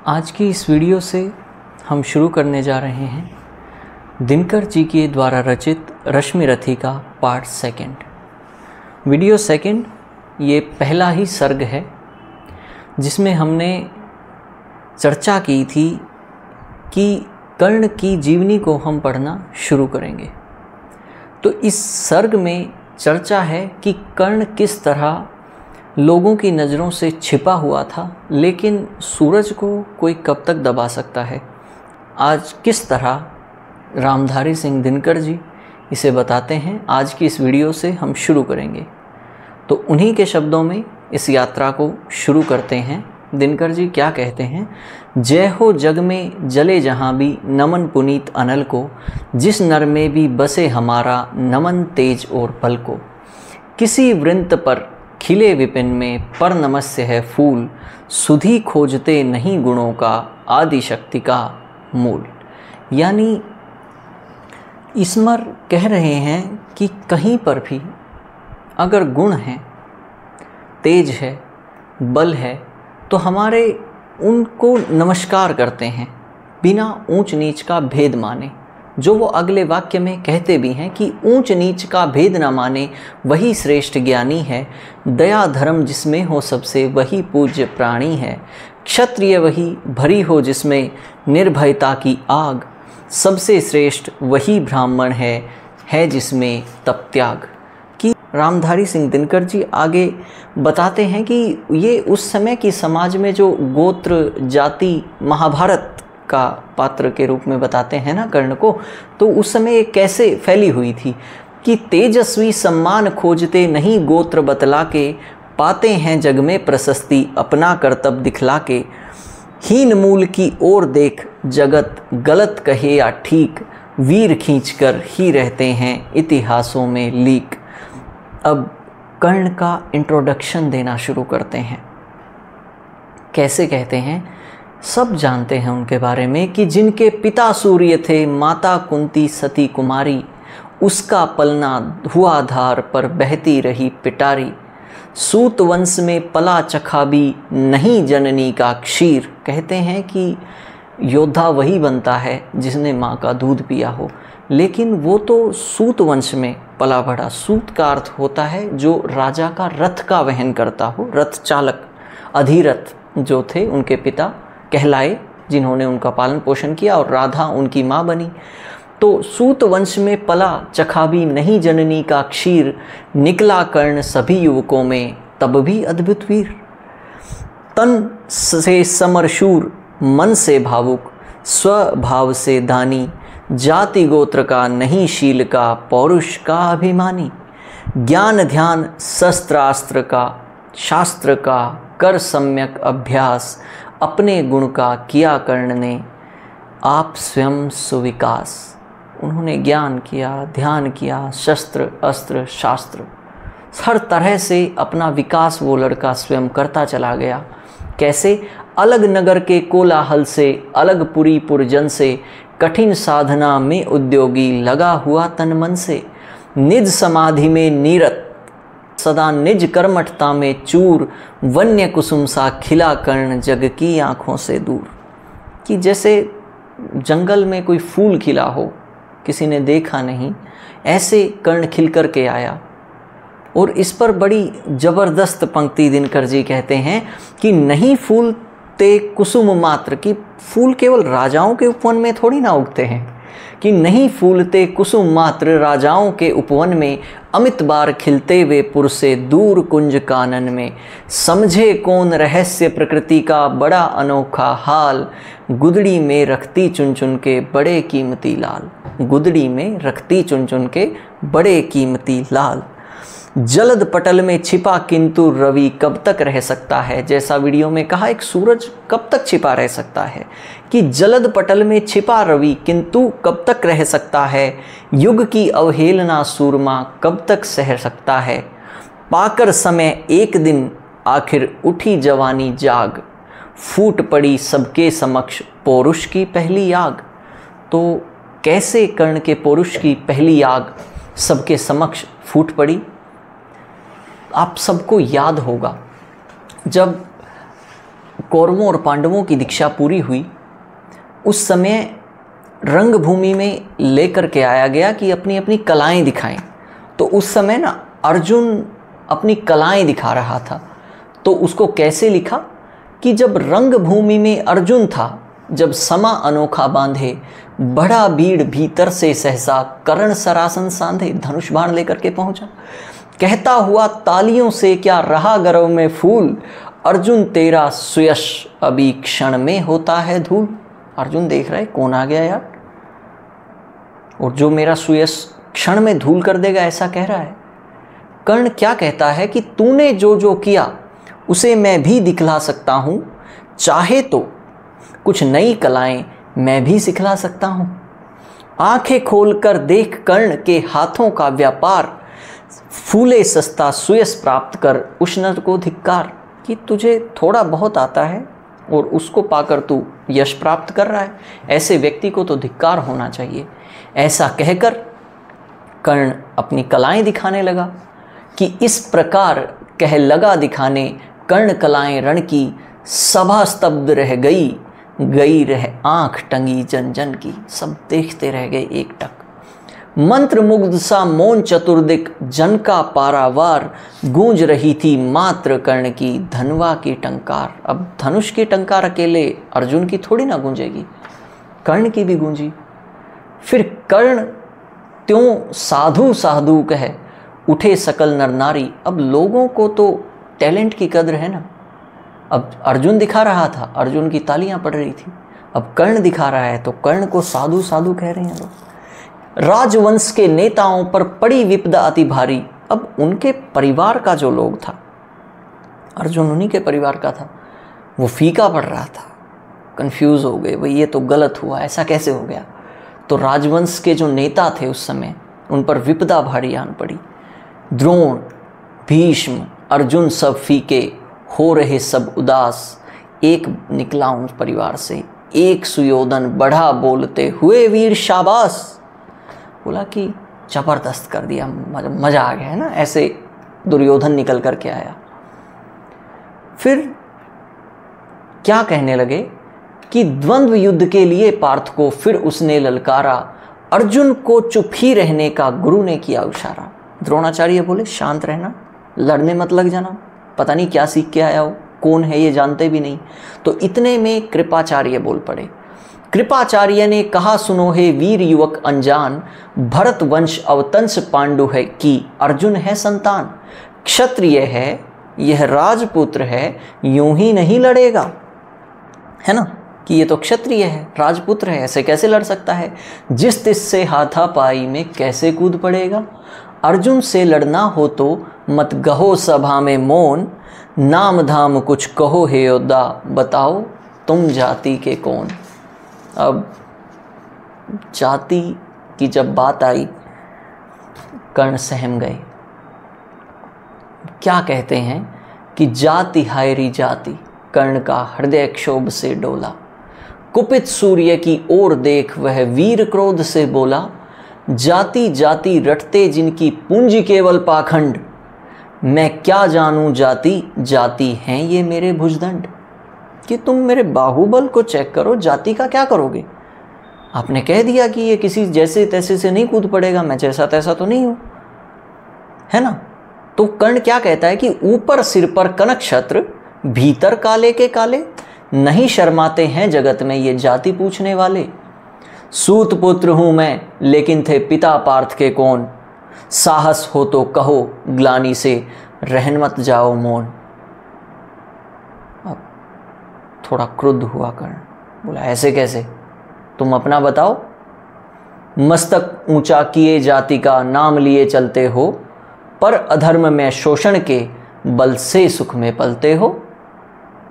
आज की इस वीडियो से हम शुरू करने जा रहे हैं दिनकर जी के द्वारा रचित रश्मिरथी का पार्ट सेकंड। वीडियो सेकंड ये पहला ही सर्ग है जिसमें हमने चर्चा की थी कि कर्ण की जीवनी को हम पढ़ना शुरू करेंगे। तो इस सर्ग में चर्चा है कि कर्ण किस तरह लोगों की नज़रों से छिपा हुआ था, लेकिन सूरज को कोई कब तक दबा सकता है। आज किस तरह रामधारी सिंह दिनकर जी इसे बताते हैं, आज की इस वीडियो से हम शुरू करेंगे। तो उन्हीं के शब्दों में इस यात्रा को शुरू करते हैं। दिनकर जी क्या कहते हैं? जय हो जग में जले जहाँ भी नमन पुनीत अनल को, जिस नर में भी बसे हमारा नमन तेज और बल को। किसी वृंत पर खिले विपिन में पर नमस्य है फूल, सुधि खोजते नहीं गुणों का आदि शक्ति का मूल। यानी ईश्वर कह रहे हैं कि कहीं पर भी अगर गुण है, तेज है, बल है, तो हमारे उनको नमस्कार करते हैं बिना ऊंच नीच का भेद माने। जो वो अगले वाक्य में कहते भी हैं कि ऊंच नीच का भेद न माने वही श्रेष्ठ ज्ञानी है, दया धर्म जिसमें हो सबसे वही पूज्य प्राणी है। क्षत्रिय वही भरी हो जिसमें निर्भयता की आग, सबसे श्रेष्ठ वही ब्राह्मण है जिसमें तप त्याग। कि रामधारी सिंह दिनकर जी आगे बताते हैं कि ये उस समय की समाज में जो गोत्र जाति महाभारत का पात्र के रूप में बताते हैं ना कर्ण को, तो उस समय ये कैसे फैली हुई थी कि तेजस्वी सम्मान खोजते नहीं गोत्र बतला के, पाते हैं जग में प्रशस्ति अपना कर्तव्य दिखला के। हीन मूल की ओर देख जगत गलत कहे या ठीक, वीर खींचकर ही रहते हैं इतिहासों में लीक। अब कर्ण का इंट्रोडक्शन देना शुरू करते हैं। कैसे कहते हैं? सब जानते हैं उनके बारे में कि जिनके पिता सूर्य थे, माता कुंती सती कुमारी, उसका पलना हुआ धार पर बहती रही पिटारी। सूत वंश में पला चखा भी नहीं जननी का क्षीर। कहते हैं कि योद्धा वही बनता है जिसने माँ का दूध पिया हो, लेकिन वो तो सूत वंश में पला बढ़ा। सूत का अर्थ होता है जो राजा का रथ का वहन करता हो, रथ चालक। अधिरथ जो थे उनके पिता कहलाए, जिन्होंने उनका पालन पोषण किया, और राधा उनकी माँ बनी। तो सूत वंश में पला चखा भी नहीं जननी का क्षीर, निकला कर्ण सभी युवकों में तब भी अद्भुत वीर। तन से समरशूर, मन से भावुक, स्वभाव से दानी, जाति गोत्र का नहीं शील का, पौरुष का अभिमानी। ज्ञान ध्यान शस्त्रास्त्र का, शास्त्र का कर सम्यक अभ्यास, अपने गुण का किया कर्ण ने आप स्वयं सुविकास। उन्होंने ज्ञान किया, ध्यान किया, शस्त्र अस्त्र शास्त्र, हर तरह से अपना विकास वो लड़का स्वयं करता चला गया। कैसे? अलग नगर के कोलाहल से, अलग पुरी पुरजन से, कठिन साधना में उद्योगी लगा हुआ तन मन से। निज समाधि में नीरत, सदा निज कर्मठता में चूर, वन्य कुसुम सा खिला कर्ण जग की आँखों से दूर। कि जैसे जंगल में कोई फूल खिला हो, किसी ने देखा नहीं, ऐसे कर्ण खिल कर के आया। और इस पर बड़ी ज़बरदस्त पंक्ति दिनकर जी कहते हैं कि नहीं फूलते कुसुम मात्र, कि फूल केवल राजाओं के उपवन में थोड़ी ना उगते हैं, कि नहीं फूलते कुसुम मात्र राजाओं के उपवन में, अमित बार खिलते वे पुर से दूर कुंज कानन में। समझे कौन रहस्य प्रकृति का बड़ा अनोखा हाल, गुदड़ी में रखती चुन चुन के बड़े कीमती लाल। गुदड़ी में रखती चुन चुन के बड़े कीमती लाल। जलद पटल में छिपा किंतु रवि कब तक रह सकता है। जैसा वीडियो में कहा, एक सूरज कब तक छिपा रह सकता है, कि जलद पटल में छिपा रवि किंतु कब तक रह सकता है। युग की अवहेलना सूरमा कब तक सह सकता है। पाकर समय एक दिन आखिर उठी जवानी जाग, फूट पड़ी सबके समक्ष पौरुष की पहली आग। तो कैसे कर्ण के पौरुष की पहली आग सबके समक्ष फूट पड़ी? आप सबको याद होगा जब कौरवों और पांडवों की दीक्षा पूरी हुई, उस समय रंगभूमि में लेकर के आया गया कि अपनी अपनी कलाएं दिखाएं। तो उस समय ना अर्जुन अपनी कलाएं दिखा रहा था। तो उसको कैसे लिखा कि जब रंगभूमि में अर्जुन था, जब समा अनोखा बांधे, बड़ा भीड़ भीतर से सहसा, कर्ण सरासन सांधे, धनुष बाण लेकर के पहुंचा। कहता हुआ तालियों से क्या रहा गरव में फूल, अर्जुन तेरा सुयश अभी क्षण में होता है धूल। अर्जुन देख रहा है कौन आ गया यार, और जो मेरा सुयश क्षण में धूल कर देगा, ऐसा कह रहा है। कर्ण क्या कहता है कि तूने जो जो किया उसे मैं भी दिखला सकता हूँ, चाहे तो कुछ नई कलाएं मैं भी सिखला सकता हूँ। आंखें खोलकर देख कर्ण के हाथों का व्यापार, फूले सस्ता सुयश प्राप्त कर उस नर को धिक्कार। कि तुझे थोड़ा बहुत आता है और उसको पाकर तू यश प्राप्त कर रहा है, ऐसे व्यक्ति को तो धिक्कार होना चाहिए। ऐसा कहकर कर्ण अपनी कलाएं दिखाने लगा कि इस प्रकार कह लगा दिखाने, कर्ण कलाएं रण की, सभा स्तब्ध रह गई, गई रह आंख टंगी जन जन की। सब देखते रह गए एकटक। मंत्र मुग्ध सा मौन चतुर्दिक, जन का पारावार, गूंज रही थी मात्र कर्ण की धनवा की टंकार। अब धनुष की टंकार अकेले अर्जुन की थोड़ी ना गूंजेगी, कर्ण की भी गूंजी। फिर कर्ण त्यों साधु साधु कह उठे सकल नर नारी। अब लोगों को तो टैलेंट की कद्र है ना। अब अर्जुन दिखा रहा था, अर्जुन की तालियां पड़ रही थी। अब कर्ण दिखा रहा है तो कर्ण को साधु साधु कह रहे हैं लोग। राजवंश के नेताओं पर पड़ी विपदा अति भारी। अब उनके परिवार का जो लोग था, अर्जुन उन्हीं के परिवार का था, वो फीका पड़ रहा था, कंफ्यूज हो गए, भाई ये तो गलत हुआ, ऐसा कैसे हो गया। तो राजवंश के जो नेता थे उस समय, उन पर विपदा भारी आन पड़ी। द्रोण, भीष्म, अर्जुन सब फीके, हो रहे सब उदास। एक निकला उन परिवार से, एक सुयोधन बढ़ा बोलते हुए वीर शाबाश। बोला कि जबरदस्त कर दिया, मजा आ गया है ना। ऐसे दुर्योधन निकल करके आया। फिर क्या कहने लगे कि द्वंद्व युद्ध के लिए पार्थ को फिर उसने ललकारा, अर्जुन को चुप ही रहने का गुरु ने किया इशारा। द्रोणाचार्य बोले शांत रहना, लड़ने मत लग जाना, पता नहीं क्या सीख के आया हो, कौन है ये जानते भी नहीं। तो इतने में कृपाचार्य बोल पड़े। कृपाचार्य ने कहा सुनो हे वीर युवक अनजान, भरत वंश अवतंस पांडु है कि अर्जुन है संतान। क्षत्रिय है यह राजपुत्र है, यूं ही नहीं लड़ेगा। है ना कि ये तो क्षत्रिय है, राजपुत्र है, ऐसे कैसे लड़ सकता है। जिस तिस से हाथापाई में कैसे कूद पड़ेगा। अर्जुन से लड़ना हो तो मत गहो सभा में मौन, नाम धाम कुछ कहो हे योद्धा, बताओ तुम जाति के कौन। अब जाति की जब बात आई, कर्ण सहम गए। क्या कहते हैं कि जाति हायरी जाति, कर्ण का हृदय क्षोभ से डोला। कुपित सूर्य की ओर देख वह वीर क्रोध से बोला, जाति जाति रटते जिनकी पूंजी केवल पाखंड, मैं क्या जानूं जाति, जाति हैं ये मेरे भुजदंड। कि तुम मेरे बाहुबल को चेक करो, जाति का क्या करोगे। आपने कह दिया कि ये किसी जैसे तैसे से नहीं कूद पड़ेगा, मैं जैसा तैसा तो नहीं हूं, है ना। तो कर्ण क्या कहता है कि ऊपर सिर पर कनक छत्र, भीतर काले के काले, नहीं शर्माते हैं जगत में ये जाति पूछने वाले। सूत पुत्र हूं मैं लेकिन थे पिता पार्थ के कौन, साहस हो तो कहो ग्लानि से रहन मत जाओ मौन। अब थोड़ा क्रुद्ध हुआ कर्ण, बोला ऐसे कैसे, तुम अपना बताओ। मस्तक ऊंचा किए जाति का नाम लिए चलते हो, पर अधर्म में शोषण के बल से सुख में पलते हो।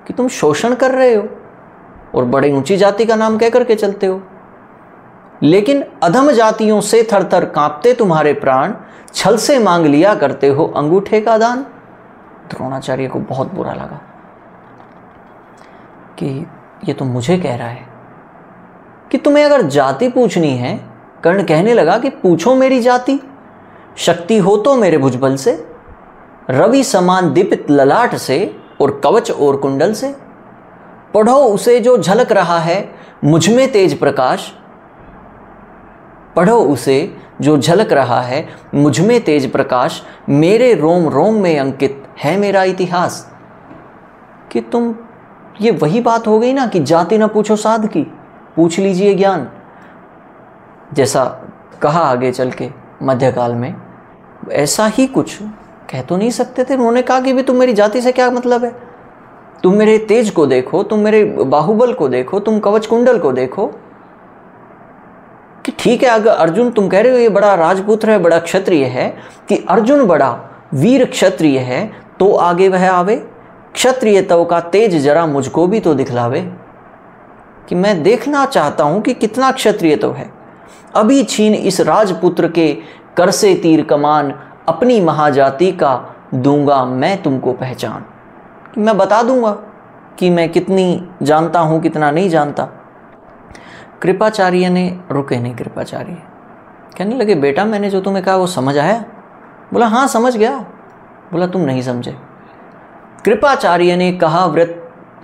कि तुम शोषण कर रहे हो और बड़े ऊंची जाति का नाम कह करके चलते हो, लेकिन अधम जातियों से थर थर कांपते तुम्हारे प्राण, छल से मांग लिया करते हो अंगूठे का दान। द्रोणाचार्य को बहुत बुरा लगा कि ये तो मुझे कह रहा है कि तुम्हें अगर जाति पूछनी है। कर्ण कहने लगा कि पूछो मेरी जाति, शक्ति हो तो मेरे भुजबल से, रवि समान दीपित ललाट से और कवच और कुंडल से। पढ़ो उसे जो झलक रहा है मुझ में तेज प्रकाश, पढ़ो उसे जो झलक रहा है मुझ में तेज प्रकाश, मेरे रोम रोम में अंकित है मेरा इतिहास। कि तुम, ये वही बात हो गई ना कि जाति न पूछो साध की, पूछ लीजिए ज्ञान, जैसा कहा आगे चल के मध्यकाल में। ऐसा ही कुछ कह तो नहीं सकते थे। उन्होंने कहा कि भी तुम मेरी जाति से क्या मतलब है, तुम मेरे तेज को देखो, तुम मेरे बाहुबल को देखो, तुम कवच कुंडल को देखो। कि ठीक है, अगर अर्जुन तुम कह रहे हो ये बड़ा राजपुत्र है, बड़ा क्षत्रिय है, कि अर्जुन बड़ा वीर क्षत्रिय है, तो आगे वह आवे, क्षत्रिय तव का तेज जरा मुझको भी तो दिखलावे। कि मैं देखना चाहता हूं कि कितना क्षत्रिय तो है। अभी छीन इस राजपुत्र के कर से तीर कमान, अपनी महाजाति का दूंगा मैं तुमको पहचान। कि मैं बता दूंगा कि मैं कितनी जानता हूं, कितना नहीं जानता। कृपाचार्य ने रुके नहीं, कृपाचार्य कहने लगे बेटा मैंने जो तुम्हें कहा वो समझ आया? बोला हाँ समझ गया। बोला तुम नहीं समझे। कृपाचार्य ने कहा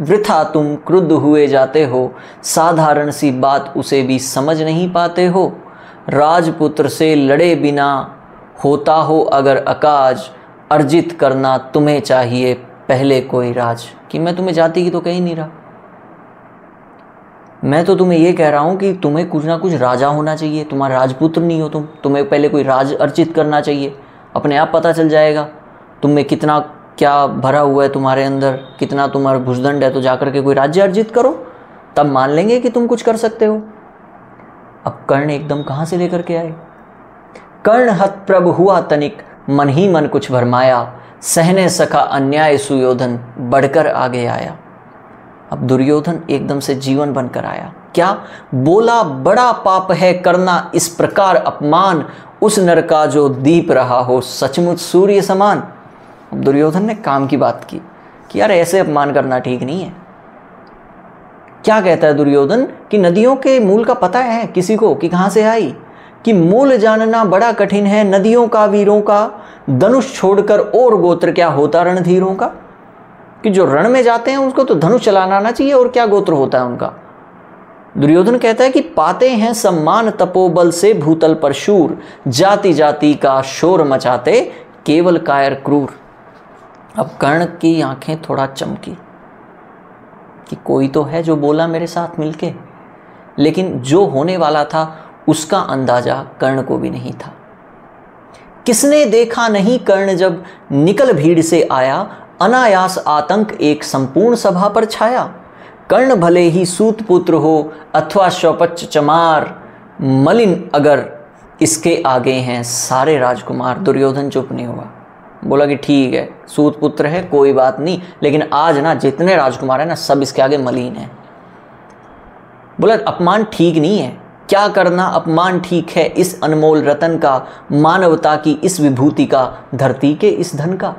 वृथा तुम क्रुद्ध हुए जाते हो, साधारण सी बात उसे भी समझ नहीं पाते हो। राजपुत्र से लड़े बिना होता हो अगर अकाज, अर्जित करना तुम्हें चाहिए पहले कोई राज। कि मैं तुम्हें जाति की तो कह ही नहीं रहा, मैं तो तुम्हें ये कह रहा हूँ कि तुम्हें कुछ ना कुछ राजा होना चाहिए। तुम्हारा राजपुत्र नहीं हो तुम, तुम्हें पहले कोई राज अर्जित करना चाहिए। अपने आप पता चल जाएगा तुम में कितना क्या भरा हुआ है, तुम्हारे अंदर कितना तुम्हारा भुजदंड है, तो जाकर के कोई राज्य अर्जित करो, तब मान लेंगे कि तुम कुछ कर सकते हो। अब कर्ण एकदम कहाँ से लेकर के आए? कर्ण हत प्रभ हुआ तनिक, मन ही मन कुछ भरमाया, सहने सका अन्याय सुयोधन, बढ़कर आगे आया। अब दुर्योधन एकदम से जीवन बनकर आया। क्या बोला? बड़ा पाप है करना इस प्रकार अपमान, उस नर का जो दीप रहा हो सचमुच सूर्य समान। अब दुर्योधन ने काम की बात की कि यार ऐसे अपमान करना ठीक नहीं है। क्या कहता है दुर्योधन कि नदियों के मूल का पता है किसी को कि कहां से आई? कि मूल जानना बड़ा कठिन है नदियों का वीरों का, धनुष छोड़कर और गोत्र क्या होता रणधीरों का। कि जो रण में जाते हैं उसको तो धनुष चलाना आना चाहिए, और क्या गोत्र होता है उनका। दुर्योधन कहता है कि पाते हैं सम्मान तपोबल से भूतल पर शूर, जाति जाति का शोर मचाते केवल कायर क्रूर। अब कर्ण की आंखें थोड़ा चमकी कि कोई तो है जो बोला मेरे साथ मिलके, लेकिन जो होने वाला था उसका अंदाजा कर्ण को भी नहीं था। किसने देखा नहीं कर्ण जब निकल भीड़ से आया, अनायास आतंक एक संपूर्ण सभा पर छाया। कर्ण भले ही सूत पुत्र हो अथवा शौपच चमार, मलिन अगर इसके आगे हैं सारे राजकुमार। दुर्योधन चुप नहीं हुआ, बोला कि ठीक है सूत पुत्र है कोई बात नहीं, लेकिन आज ना जितने राजकुमार हैं ना सब इसके आगे मलिन हैं। बोला अपमान ठीक नहीं है, क्या करना अपमान ठीक है इस अनमोल रतन का, मानवता की इस विभूति का, धरती के इस धन का।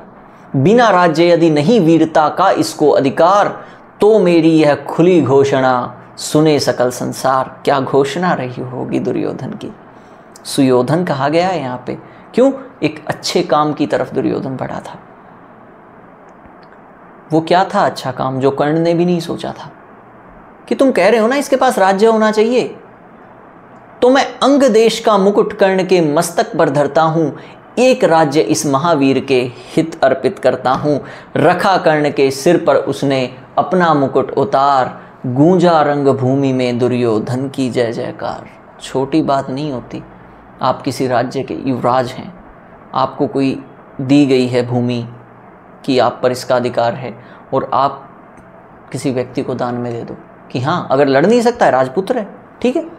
बिना राज्य यदि नहीं वीरता का इसको अधिकार, तो मेरी यह खुली घोषणा सुने सकल संसार। क्या घोषणा रही होगी दुर्योधन की। सुयोधन कहा गया है यहाँ पे, क्यों? एक अच्छे काम की तरफ दुर्योधन बढ़ा था। वो क्या था अच्छा काम जो कर्ण ने भी नहीं सोचा था? कि तुम कह रहे हो ना इसके पास राज्य होना चाहिए, तो मैं अंग देश का मुकुट कर्ण के मस्तक पर धरता हूं, एक राज्य इस महावीर के हित अर्पित करता हूं। रखा कर्ण के सिर पर उसने अपना मुकुट उतार, गूंजा रंग भूमि में दुर्योधन की जय जयकार। छोटी बात नहीं होती, आप किसी राज्य के युवराज हैं, आपको कोई दी गई है भूमि कि आप पर इसका अधिकार है, और आप किसी व्यक्ति को दान में दे दो कि हाँ अगर लड़ नहीं सकता है, राजपुत्र है, ठीक है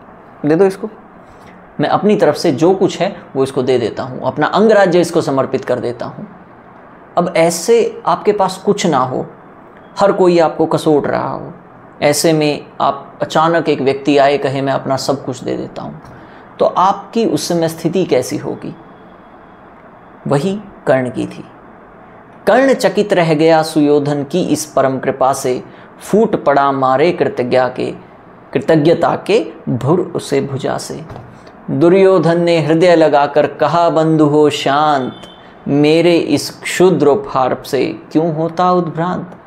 दे दो इसको, मैं अपनी तरफ से जो कुछ है वो इसको दे देता हूँ, अपना अंगराज्य इसको समर्पित कर देता हूँ। अब ऐसे आपके पास कुछ ना हो, हर कोई आपको कसोट रहा हो, ऐसे में आप अचानक एक व्यक्ति आए कहे मैं अपना सब कुछ दे देता हूँ, तो आपकी उस समय स्थिति कैसी होगी? वही कर्ण की थी। कर्ण चकित रह गया सुयोधन की इस परम कृपा से, फूट पड़ा मारे कृतज्ञता के भुर उसे भुजा से। दुर्योधन ने हृदय लगाकर कहा बंधु हो शांत, मेरे इस क्षुद्र उपहार से क्यों होता उद्भ्रांत।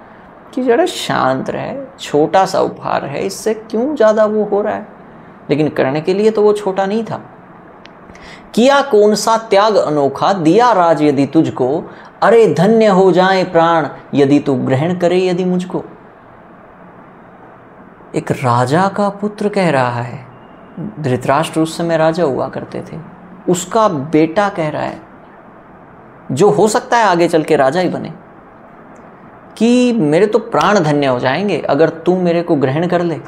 कि जरा शांत रहे, छोटा सा उपहार है, इससे क्यों ज़्यादा वो हो रहा है। लेकिन कर्ण के लिए तो वो छोटा नहीं था। किया कौन सा त्याग अनोखा, दिया राज यदि तुझको, अरे धन्य हो जाए प्राण यदि तू ग्रहण करे यदि मुझको। एक राजा का पुत्र कह रहा है, धृतराष्ट्र उस समय राजा हुआ करते थे, उसका बेटा कह रहा है, जो हो सकता है आगे चल के राजा ही बने, कि मेरे तो प्राण धन्य हो जाएंगे अगर तू मेरे को ग्रहण कर ले।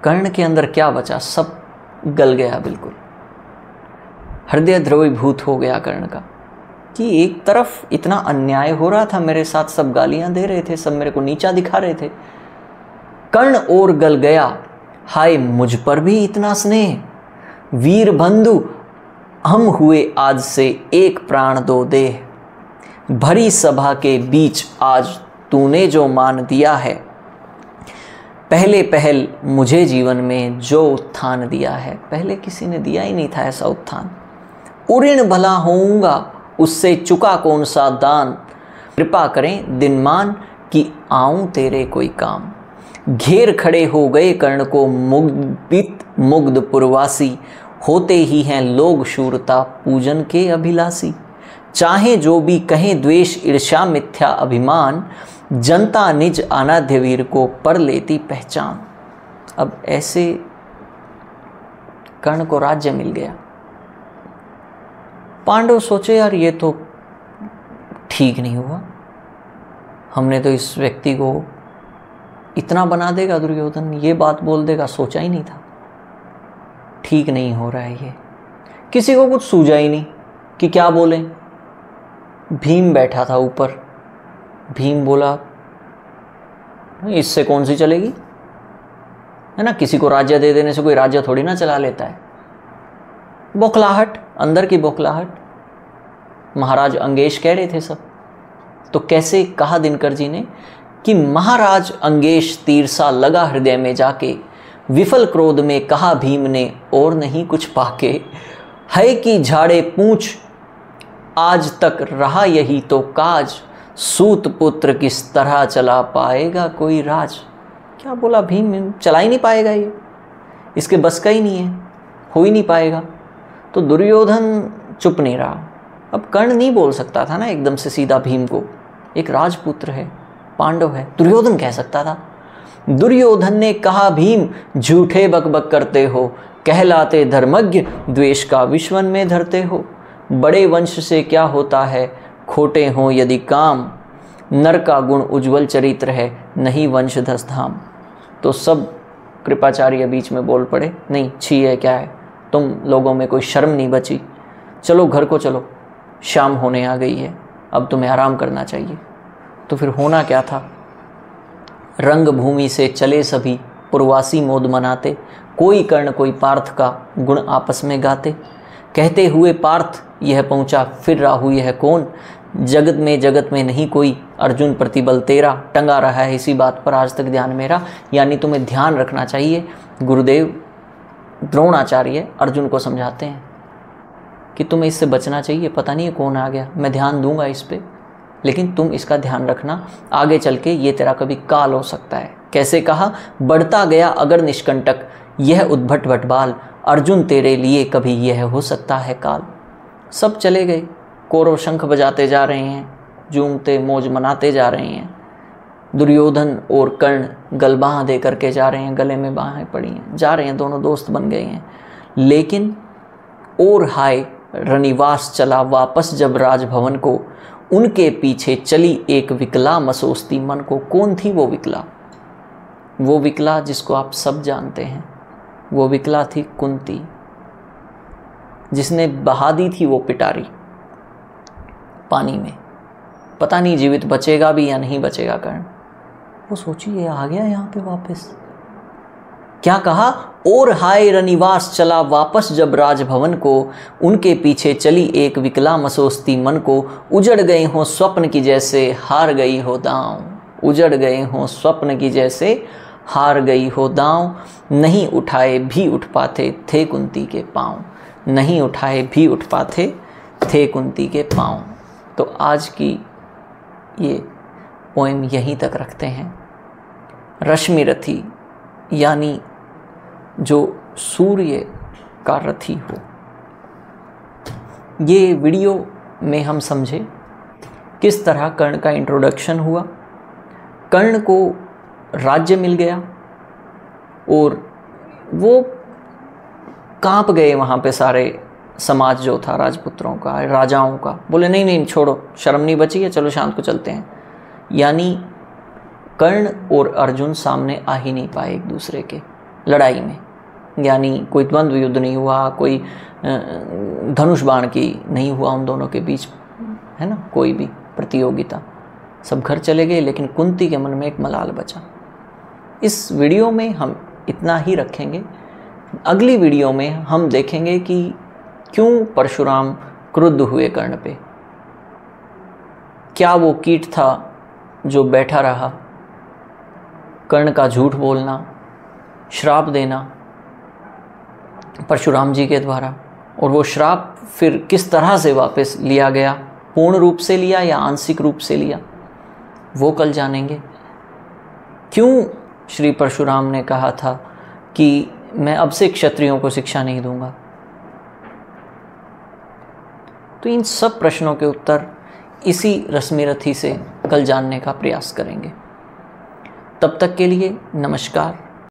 कर्ण के अंदर क्या बचा, सब गल गया, बिल्कुल हृदय द्रवीभूत हो गया कर्ण का, कि एक तरफ इतना अन्याय हो रहा था मेरे साथ, सब गालियां दे रहे थे, सब मेरे को नीचा दिखा रहे थे। कर्ण और गल गया, हाय मुझ पर भी इतना स्नेह, वीर बंधु हम हुए आज से एक प्राण दो देह, भरी सभा के बीच आज तूने जो मान दिया है, पहले पहल मुझे जीवन में जो उत्थान दिया है। पहले किसी ने दिया ही नहीं था ऐसा उत्थान। उऋण भला होऊंगा उससे चुका कौन सा दान, कृपा करें दिनमान कि आऊं तेरे कोई काम। घेर खड़े हो गए कर्ण को मुग्ध पुरवासी, होते ही हैं लोग शूरता पूजन के अभिलाषी। चाहे जो भी कहें द्वेष ईर्ष्या मिथ्या अभिमान, जनता निज अनाध्य वीर को पर लेती पहचान। अब ऐसे कर्ण को राज्य मिल गया। पांडव सोचे यार ये तो ठीक नहीं हुआ, हमने तो इस व्यक्ति को इतना बना देगा दुर्योधन, ये बात बोल देगा, सोचा ही नहीं था। ठीक नहीं हो रहा है ये। किसी को कुछ सूझा ही नहीं कि क्या बोले। भीम बैठा था ऊपर, भीम बोला इससे कौन सी चलेगी, है ना, किसी को राज्य दे देने से कोई राज्य थोड़ी ना चला लेता है। बौखलाहट, अंदर की बौखलाहट। महाराज अंगेश कह रहे थे सब, तो कैसे कहा दिनकर जी ने कि महाराज अंगेश तीर सा लगा हृदय में जाके, विफल क्रोध में कहा भीम ने और नहीं कुछ पाके, है कि झाड़े पूछ आज तक रहा यही तो काज, सूत पुत्र किस तरह चला पाएगा कोई राज। क्या बोला भीम, चला ही नहीं पाएगा ये, इसके बस का ही नहीं है, हो ही नहीं पाएगा। तो दुर्योधन चुप नहीं रहा। अब कर्ण नहीं बोल सकता था ना एकदम से सीधा भीम को, एक राजपुत्र है, पांडव है, दुर्योधन कह सकता था। दुर्योधन ने कहा भीम झूठे बकबक करते हो, कहलाते धर्मज्ञ द्वेष का विश्वन में धरते हो। बड़े वंश से क्या होता है खोटे हों यदि काम, नर का गुण उज्ज्वल चरित्र है नहीं वंशधस धाम। तो सब कृपाचार्य बीच में बोल पड़े, नहीं छी है क्या है, तुम लोगों में कोई शर्म नहीं बची, चलो घर को चलो, शाम होने आ गई है, अब तुम्हें आराम करना चाहिए। तो फिर होना क्या था, रंग भूमि से चले सभी पुरवासी मोद मनाते, कोई कर्ण कोई पार्थ का गुण आपस में गाते। कहते हुए पार्थ यह पहुँचा फिर राहु यह कौन, जगत में नहीं कोई अर्जुन प्रतिबल तेरा, टंगा रहा है इसी बात पर आज तक ध्यान मेरा। यानी तुम्हें ध्यान रखना चाहिए। गुरुदेव द्रोणाचार्य अर्जुन को समझाते हैं कि तुम्हें इससे बचना चाहिए, पता नहीं है कौन आ गया, मैं ध्यान दूंगा इस पे, लेकिन तुम इसका ध्यान रखना, आगे चल के ये तेरा कभी काल हो सकता है। कैसे कहा, बढ़ता गया अगर निष्कंटक यह उद्भट भटबाल, अर्जुन तेरे लिए कभी यह हो सकता है काल। सब चले गए, कौरव शंख बजाते जा रहे हैं, झूमते मौज मनाते जा रहे हैं। दुर्योधन और कर्ण गल बाँह दे करके जा रहे हैं, गले में बाहें पड़ी हैं, जा रहे हैं, दोनों दोस्त बन गए हैं। लेकिन और हाय रनिवास चला वापस जब राजभवन को, उनके पीछे चली एक विकला मसोस्ती मन को। कौन थी वो विकला? वो विकला जिसको आप सब जानते हैं, वो विकला थी कुंती, जिसने बहा दी थी वो पिटारी पानी में। पता नहीं जीवित बचेगा भी या नहीं बचेगा कर्ण। वो सोचिए आ गया यहाँ पे वापस। क्या कहा, और हाय रनिवास चला वापस जब राजभवन को, उनके पीछे चली एक विकला मसोस्ती मन को। उजड़ गए हों स्वप्न की जैसे हार गई हो दांव, उजड़ गए हों स्वप्न की जैसे हार गई हो दांव। नहीं उठाए भी उठ पाते थे कुंती के पाँव, नहीं उठाए भी उठ पाते थे कुंती के पाँव। तो आज की ये पोएम यहीं तक रखते हैं। रश्मिरथी यानी जो सूर्य का रथी हो। ये वीडियो में हम समझे किस तरह कर्ण का इंट्रोडक्शन हुआ, कर्ण को राज्य मिल गया और वो कांप गए वहाँ पे सारे समाज जो था राजपुत्रों का, राजाओं का। बोले नहीं नहीं छोड़ो, शर्म नहीं बची है, चलो शाम को चलते हैं। यानी कर्ण और अर्जुन सामने आ ही नहीं पाए एक दूसरे के लड़ाई में, यानी कोई द्वंद्व युद्ध नहीं हुआ, कोई धनुष बाण की नहीं हुआ उन दोनों के बीच, है ना, कोई भी प्रतियोगिता। सब घर चले गए, लेकिन कुंती के मन में एक मलाल बचा। इस वीडियो में हम इतना ही रखेंगे। अगली वीडियो में हम देखेंगे कि क्यों परशुराम क्रुद्ध हुए कर्ण पे। क्या वो कीट था जो बैठा रहा, कर्ण का झूठ बोलना, श्राप देना परशुराम जी के द्वारा, और वो श्राप फिर किस तरह से वापस लिया गया, पूर्ण रूप से लिया या आंशिक रूप से लिया, वो कल जानेंगे। क्यों श्री परशुराम ने कहा था कि मैं अब से क्षत्रियों को शिक्षा नहीं दूंगा। तो इन सब प्रश्नों के उत्तर इसी रश्मिरथी से कल जानने का प्रयास करेंगे। तब तक के लिए नमस्कार।